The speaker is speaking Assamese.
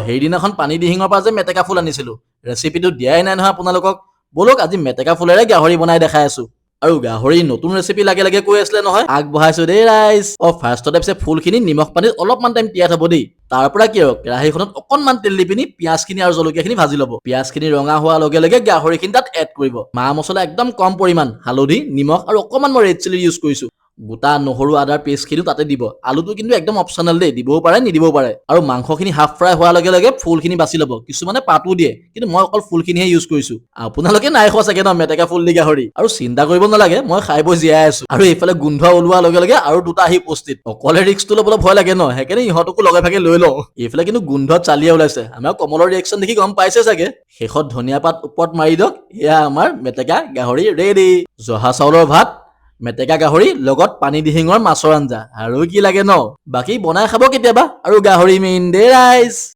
সেইদিনাখন পানী দিহিঙৰ পৰা যে মেটেকা ফুল আনিছিলো, ৰেচিপিটো দিয়াই নাই নহয় আপোনালোকক। বলক আজি মেটেকা ফুলেৰে গাহৰি বনাই দেখাই আছো। আৰু গাহৰি নতুন ৰেচিপি লাগে লাগে কৈ আছিলে নহয়, আগবঢ়াইছো দেই ৰাইজ। ফাৰ্ষ্টতে পিছে ফুলখিনি নিমখ পানীত অলপমান টাইম তিয়াই থব দেই। তাৰ পৰা কি আৰু কেৰাহীখনত অকণমান তেল দি পিনি পিঁয়াজখিনি আৰু জলকীয়াখিনি ভাজি ল'ব। পিঁয়াজখিনি ৰঙা হোৱাৰ লগে লগে গাহৰিখিনি তাত এড কৰিব। মা মছলা একদম কম পৰিমাণ, হালধি, নিমখ আৰু অকণমান মই ৰেড চিলি ইউজ কৰিছো। গোটা নহৰু আদাৰ পেষ্টখিনিও তাতে দিব। আলুটো কিন্তু একদম অপচনেল দেই, দিবও পাৰে নিদিবও পাৰে। আৰু মাংসখিনি হাফ ফ্ৰাই হোৱাৰ লগে লগে ফুলখিনি বাছি ল'ব। কিছুমানে পাতো দিয়ে, কিন্তু মই অকল ফুলখিনিহে ইউজ কৰিছো। আপোনালোকে নাই খোৱা চাগে ন মেটেকা ফুল দি গাহৰি? আৰু চিন্তা কৰিব নালাগে, মই খাই বৈ জীয়াই আছো। আৰু এইফালে গোন্ধ ওলোৱাৰ লগে লগে আৰু দুটা আহি উপস্থিত। অকলে ৰিস্কটো ল'বলৈ ভয় লাগে ন, সেইকাৰণে ইহঁতকো লগে ভাগে লৈ লওঁ। এইফালে কিন্তু গোন্ধত চালিয়ে ওলাইছে। আমাৰ কমলৰ ৰিয়েকশ্যন দেখি গম পাইছে চাগে। শেষত ধনিয়া পাত ওপৰত মাৰি দিয়ক। এয়া আমাৰ মেটেকা গাহৰি ৰেডি। জহা চাউলৰ ভাত, মেটেকা গাহৰি লগত পানী দিহিঙৰ মাছৰ আঞ্জা, আৰু কি লাগে ন? বাকী বনাই খাব কেতিয়াবা। আৰু গাহৰি মেইন দে ৰাইজ।